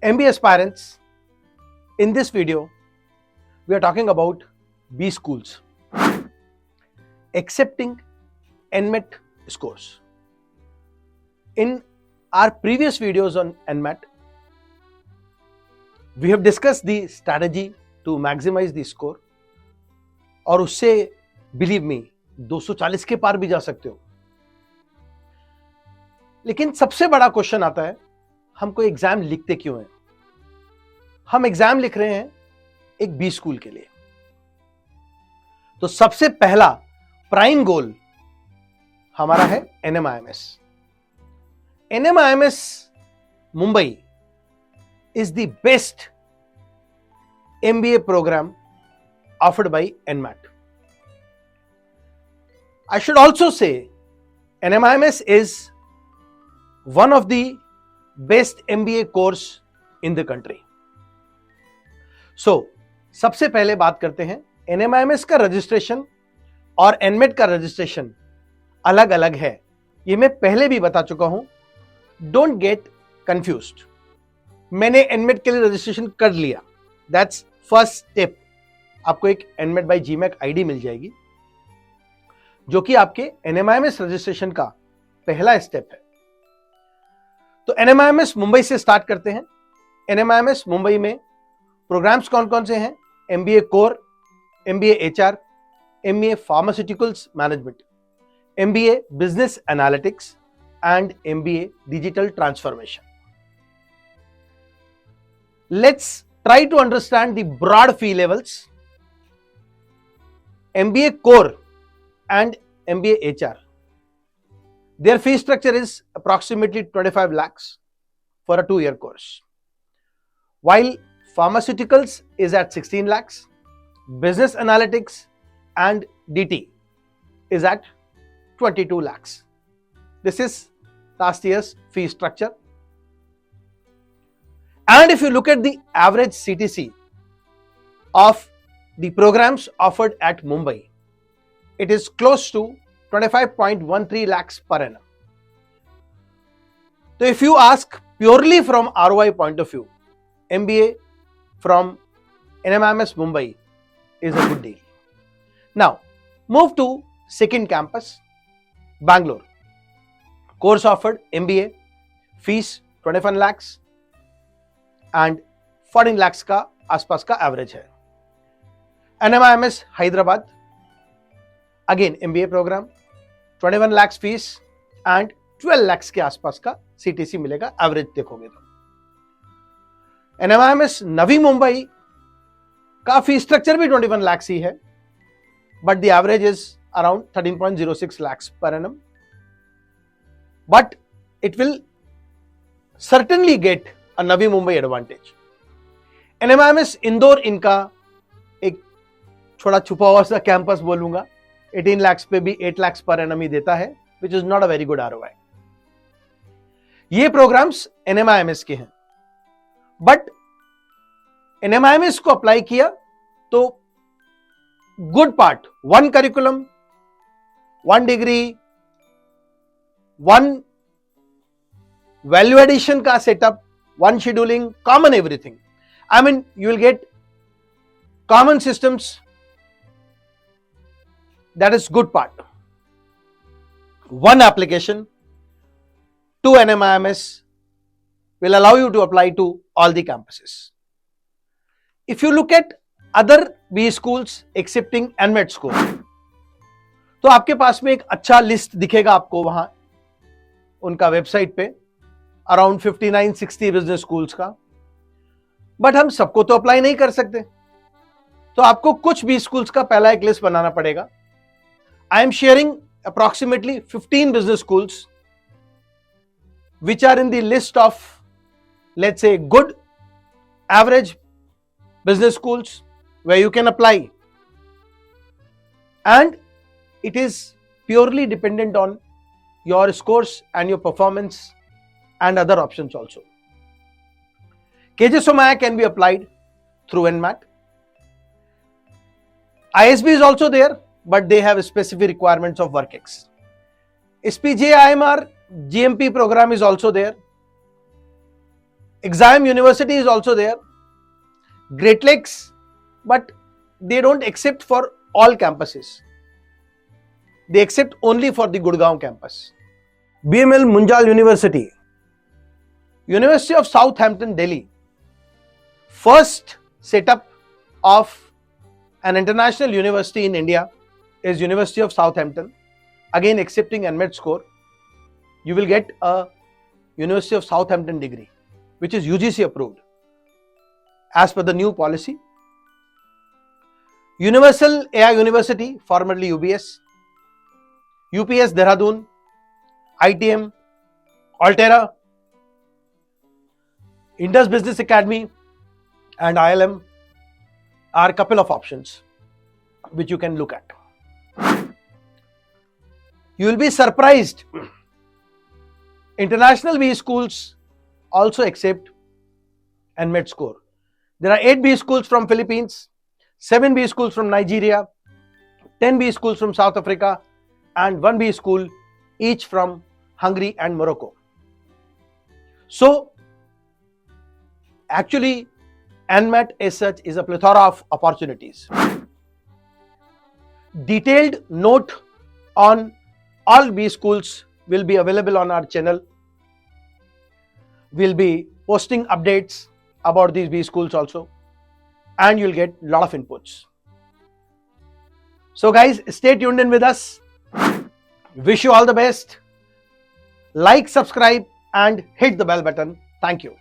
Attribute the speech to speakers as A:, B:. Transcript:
A: MBA aspirants, in this video, we are talking about B schools accepting NMET scores. In our previous videos on NMET, we have discussed the strategy to maximize the score और उससे believe me 240 के पार भी जा सकते हो. लेकिन सबसे बड़ा क्वेश्चन आता है, हमको एग्जाम लिखते क्यों हैं? हम एग्जाम लिख रहे हैं एक बी स्कूल के लिए. तो सबसे पहला प्राइम गोल हमारा है NMIMS. NMIMS Mumbai is the best MBA program offered by NMAT. I should also say NMIMS is one of the best MBA course in the country. So, सबसे पहले बात करते हैं NMIMS का रजिस्ट्रेशन और NMET का रजिस्ट्रेशन अलग अलग है. ये मैं पहले भी बता चुका हूं. Don't get confused. मैंने NMET के लिए रजिस्ट्रेशन कर लिया. That's first step. आपको एक NMET by GMAT आईडी मिल जाएगी जो कि आपके NMIMS रजिस्ट्रेशन का पहला स्टेप है. तो NMIMS मुंबई से स्टार्ट करते हैं. NMIMS मुंबई में प्रोग्राम्स कौन कौन से हैं? MBA core, MBA HR, MBA pharmaceuticals management, MBA business analytics and MBA digital transformation. Let's try to understand the broad fee levels. MBA core and MBA HR. Their fee structure is approximately 25 lakhs for a 2-year course. While pharmaceuticals is at 16 lakhs, business analytics and DT is at 22 lakhs. This is last year's fee structure. And if you look at the average CTC of the programs offered at Mumbai, it is close to 25.13 lakhs per annum. So if you ask purely from ROI point of view, MBA from NMIMS Mumbai is a good deal. Now, move to second campus, Bangalore. Course offered MBA, fees 21 lakhs and 14 lakhs का आसपास का average है. NMIMS Hyderabad, again MBA program, 21 lakhs fees and 12 lakhs के आसपास का CTC मिलेगा average देखोगे तो. NMIMS नवी मुंबई का फी स्ट्रक्चर भी 21 lakhs ही है, but the average is around 13.06 lakhs per annum. But it will certainly get a Navi Mumbai advantage. NMIMS Indore इनका एक थोड़ा छुपा हुआ सा कैंपस बोलूंगा. 18 lakhs पे भी 8 lakhs पर एनम ही देता है, which is not a very good ROI. ये प्रोग्राम्स NMIMS के हैं, बट NMIMS को अप्लाई किया तो good part, one curriculum, one degree, one value addition का setup, one scheduling, common everything. I mean, you will get common systems. That is good part. One application to NMIMS will allow you to apply to all the campuses. If you look at other B schools accepting NMET score, तो आपके पास में एक अच्छा list दिखेगा आपको वहां उनका website पे, अराउंड 59-60 बिजनेस स्कूल्स का. बट हम सबको तो अप्लाई नहीं कर सकते, तो आपको कुछ भी स्कूल्स का पहला एक लिस्ट बनाना पड़ेगा. I am sharing approximately 15 business schools which are in the list of let's say good average business schools where you can apply. And it is purely dependent on your scores and your performance and other options also. KJ Somaiya can be applied through NMAT. ISB is also there, but they have specific requirements of WorkX. SPJ IMR GMP program is also there. Exam University is also there. Great Lakes, but they don't accept for all campuses. They accept only for the Gurgaon campus. BML Munjal University. University of Southampton, Delhi. First setup of an international university in India is University of Southampton. Again, accepting NMET score, you will get a University of Southampton degree, which is UGC approved as per the new policy. Universal AI University, formerly UBS, UPS Dehradun, ITM, Altera, Indus Business Academy and ILM are a couple of options which you can look at. You will be surprised. International B schools also accept NMET score. There are 8 B schools from Philippines, 7 B schools from Nigeria, 10 B schools from South Africa and 1 B school each from Hungary and Morocco. So actually NMET as such is a plethora of opportunities. Detailed note on all B schools will be available on our channel. We'll be posting updates about these B schools also, and you'll get a lot of inputs. So guys, stay tuned in with us. Wish you all the best. Like, subscribe and hit the bell button. Thank you.